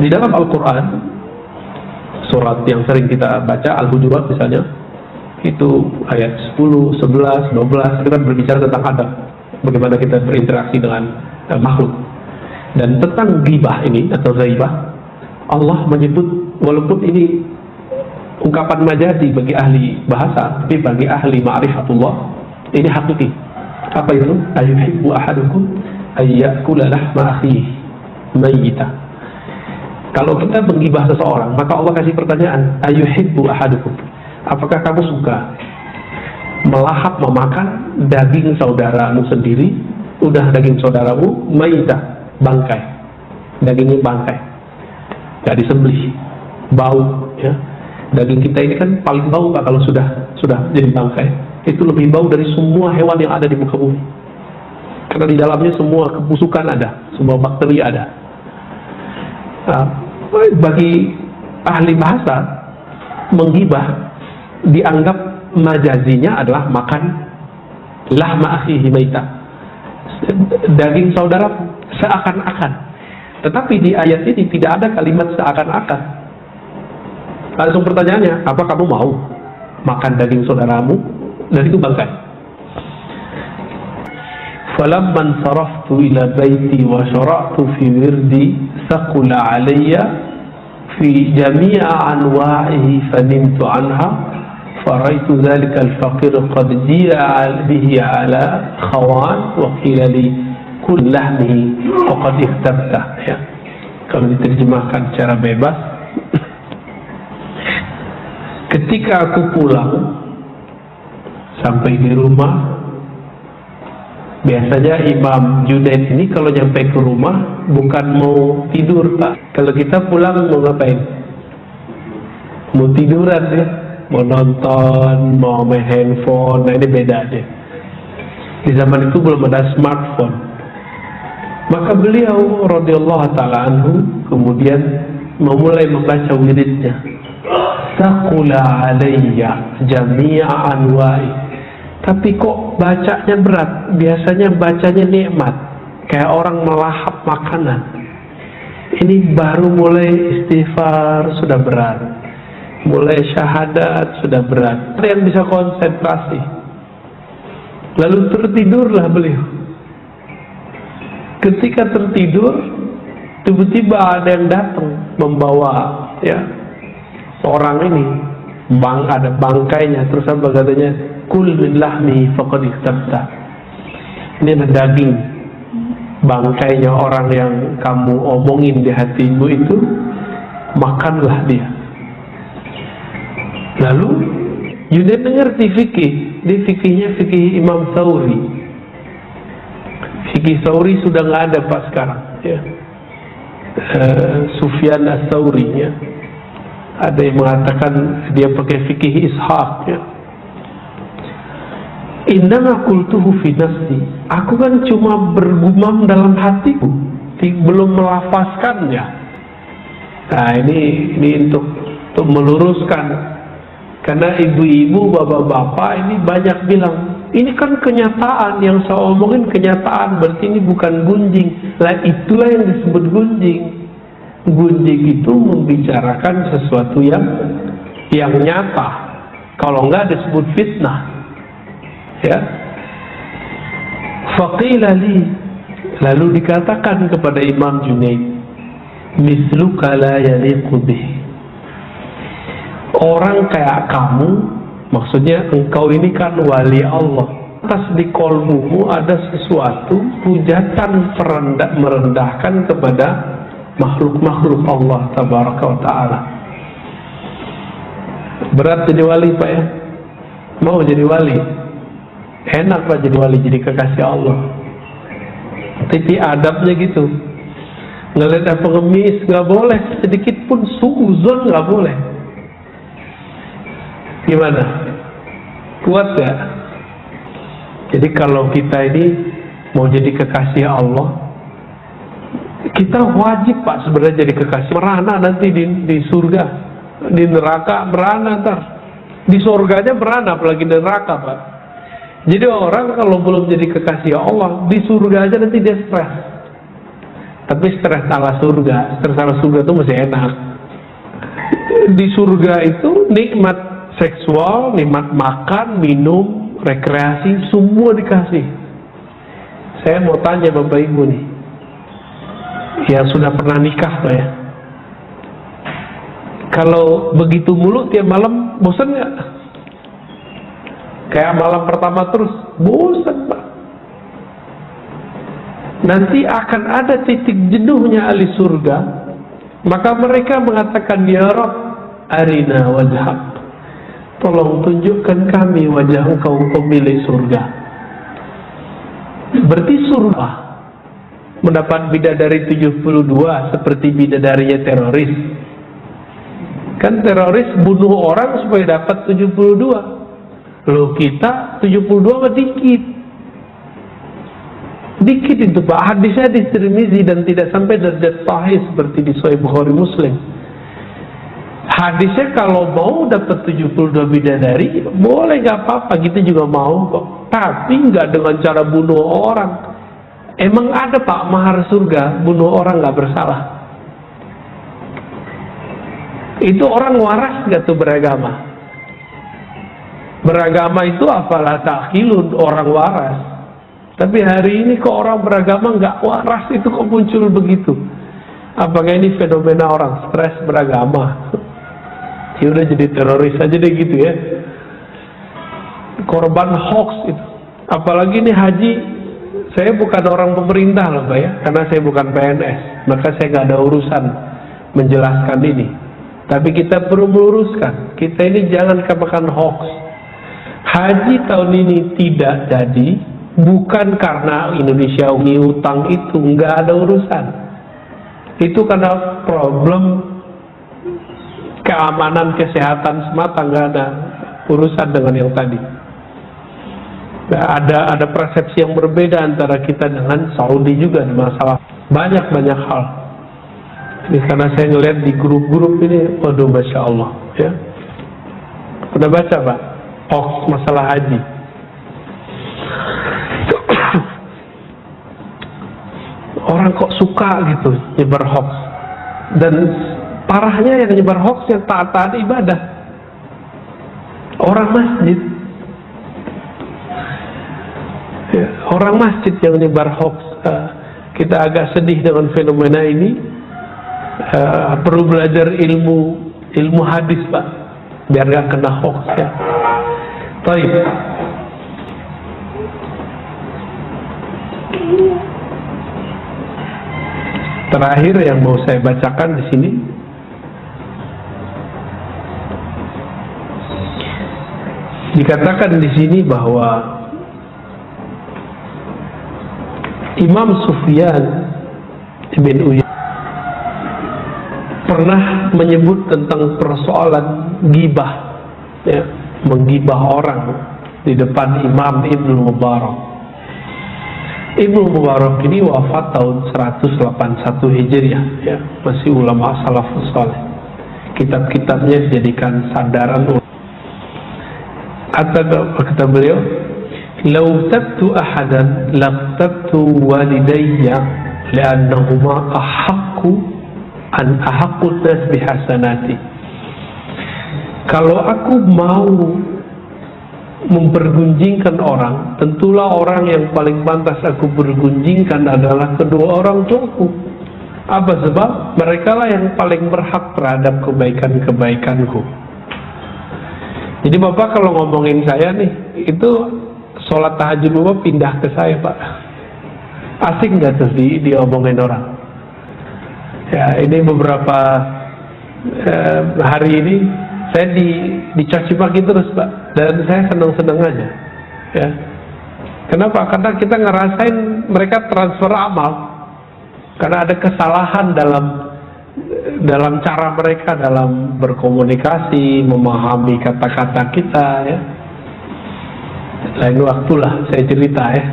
Di dalam Al-Quran, surat yang sering kita baca, Al-Hujurat misalnya, itu ayat 10, 11, 12, itu kan berbicara tentang adab, bagaimana kita berinteraksi dengan makhluk. Dan tentang ghibah ini atau ghaibah, Allah menyebut, walaupun ini ungkapan majazi bagi ahli bahasa, tapi bagi ahli ma'rifatullah ini hakiki. Apa itu? Ayuhibbu ahadukum ayyakula lahma akhihi mayyita. Kalau kita menggibah seseorang, maka Allah kasih pertanyaan, ayuhibbu ahadukum, apakah kamu suka melahap memakan daging saudaramu sendiri? Udah daging saudaramu mayyita, bangkai, dagingnya bangkai, gak disembelih, bau ya. Daging kita ini kan paling bau Pak kalau sudah jadi bangkai. Itu lebih bau dari semua hewan yang ada di muka bumi. Karena di dalamnya semua kebusukan ada, semua bakteri ada. Bagi ahli bahasa, menggibah dianggap majazinya adalah makan lahma akhihi maita, daging saudara seakan-akan. Tetapi di ayat ini tidak ada kalimat seakan-akan. Langsung pertanyaannya, apa kamu mau makan daging saudaramu dan itu bangkai? Falamman saraftu ila baiti wa syara'tu fi wirdi saqula alayya fi jami'a anwa'ihi fanimtu anha faraitu dhalika al-faqir qad ji'a bihi ala khawan wa qila li kull lahmihi faqad ikhtabta. Ya, kalau diterjemahkan secara bebas, ketika aku pulang sampai di rumah, biasanya Imam Junaid ini kalau nyampe ke rumah bukan mau tidur Pak. Kalau kita pulang mau ngapain? Mau tiduran ya, mau nonton, mau main handphone. Nah ini beda deh. Di zaman itu belum ada smartphone. Maka beliau radhiyallahu ta'ala anhu kemudian memulai membaca wiridnya. Saqula alayya jami'a anwa'i. Tapi kok bacanya berat? Biasanya bacanya nikmat, kayak orang melahap makanan. Ini baru mulai istighfar sudah berat, mulai syahadat sudah berat. Ada yang bisa konsentrasi. Lalu tertidurlah beliau. Ketika tertidur, tiba-tiba ada yang datang membawa ya orang ini, ada bangkainya. Terus apa katanya? Kul min lahmi faqad ikhtabta. Ini ada daging bangkainya orang yang kamu omongin di hatimu itu, makanlah dia. Lalu Junaid mengerti fikih. Di fikihnya fikih Imam Tsauri. Fikih Tsauri sudah nggak ada Pak sekarang ya. Sufyan Ats-Tsauri ya. Ada yang mengatakan dia pakai fikih Ishaq ya. Innama qultuhu fi nafsi. Aku kan cuma bergumam dalam hatiku, belum melafazkannya. Nah ini untuk meluruskan, karena ibu-ibu, bapak-bapak ini banyak bilang, ini kan kenyataan yang saya omongin kenyataan, berarti ini bukan gunjing. Lah itulah yang disebut gunjing. Gunjing itu membicarakan sesuatu yang nyata. Kalau enggak disebut fitnah. Ya. Faqila li, lalu dikatakan kepada Imam Junaid, misluka la yaliqu bih. Orang kayak kamu, maksudnya engkau ini kan wali Allah. Atas di kolbumu ada sesuatu hujatan merendahkan kepada makhluk-makhluk Allah tabaraka wa ta'ala. Berat jadi wali Pak ya? Mau jadi wali? Enak Pak jadi wali, jadi kekasih Allah. Tapi adabnya gitu, ngeliat ada pengemis gak boleh, sedikit pun suuzon gak boleh. Gimana? Kuat gak? Jadi kalau kita ini mau jadi kekasih Allah, kita wajib Pak sebenarnya jadi kekasih. Merana nanti di surga, di neraka merana ntar. Di surganya merana, apalagi di neraka Pak. Jadi orang kalau belum jadi kekasih Allah, di surga aja nanti dia stres. Tapi stres ala surga itu masih enak. Di surga itu nikmat seksual, nikmat makan, minum, rekreasi, semua dikasih. Saya mau tanya Bapak Ibu nih, yang sudah pernah nikah Pak ya, kalau begitu mulu tiap malam, bosan nggak? Kayak malam pertama terus, bosan Pak. Nanti akan ada titik jenuhnya ahli surga, maka mereka mengatakan, ya Rabb, arina wajhak, tolong tunjukkan kami wajah Engkau pemilik surga. Berarti surga mendapat bidadari 72 seperti bidadarinya teroris. Kan teroris bunuh orang supaya dapat 72. Loh kita 72 mah dikit. Dikit itu Pak. Hadisnya di Tirmizi dan tidak sampai derajat sahih seperti di Sahih Bukhari Muslim. Hadisnya kalau mau dapat 72 bidadari, boleh nggak apa-apa, kita juga mau kok. Tapi nggak dengan cara bunuh orang. Emang ada Pak mahar surga bunuh orang nggak bersalah? Itu orang waras nggak tuh beragama? Beragama itu apalah takhilun, orang waras. Tapi hari ini kok orang beragama nggak waras, itu kok muncul begitu? Apakah ini fenomena orang stres beragama? Ya udah jadi teroris aja deh gitu ya. Korban hoax itu. Apalagi ini haji, saya bukan orang pemerintah loh Pak ya, karena saya bukan PNS, maka saya nggak ada urusan menjelaskan ini. Tapi kita perlu meluruskan, kita ini jangan kemakan hoax. Haji tahun ini tidak jadi, bukan karena Indonesia utang itu, nggak ada urusan. Itu karena problem keamanan kesehatan semata, nggak ada urusan dengan yang tadi. Ada persepsi yang berbeda antara kita dengan Saudi juga di masalah banyak hal. Ini karena saya ngeliat di grup-grup ini, waduh Masya Allah ya. Pernah baca Pak hoax masalah haji? Orang kok suka gitu nyebar hoax, dan parahnya yang nyebar hoax yang taat ibadah, orang masjid ya, orang masjid yang nyebar hoax. Kita agak sedih dengan fenomena ini. Perlu belajar ilmu hadis Pak, biar gak kena hoax ya. Baik. Terakhir yang mau saya bacakan di sini, dikatakan di sini bahwa Imam Sufyan bin Uyainah pernah menyebut tentang persoalan gibah ya, menggibah orang di depan Imam Ibnu Mubarak. Ibnu Mubarak ini wafat tahun 181 Hijriah ya, masih ulama salafus saleh. Kitab-kitabnya dijadikan sandaran. Kata beliau, "Lau tabtu ahadan laqtabtu walidayya li'annahuma ahaqqun nas bihasanati." Kalau aku mau mempergunjingkan orang, tentulah orang yang paling pantas aku bergunjingkan adalah kedua orang tuaku. Apa sebab? Mereka lah yang paling berhak terhadap kebaikan-kebaikanku. Jadi Bapak kalau ngomongin saya nih, itu sholat tahajud Bapak pindah ke saya Pak. Asik nggak tuh diomongin orang? Ya ini beberapa hari ini saya dicaci maki terus Pak, dan saya senang-senang aja ya. Kenapa? Karena kita ngerasain mereka transfer amal, karena ada kesalahan dalam cara mereka dalam berkomunikasi, memahami kata-kata kita ya. Lain waktulah saya cerita ya.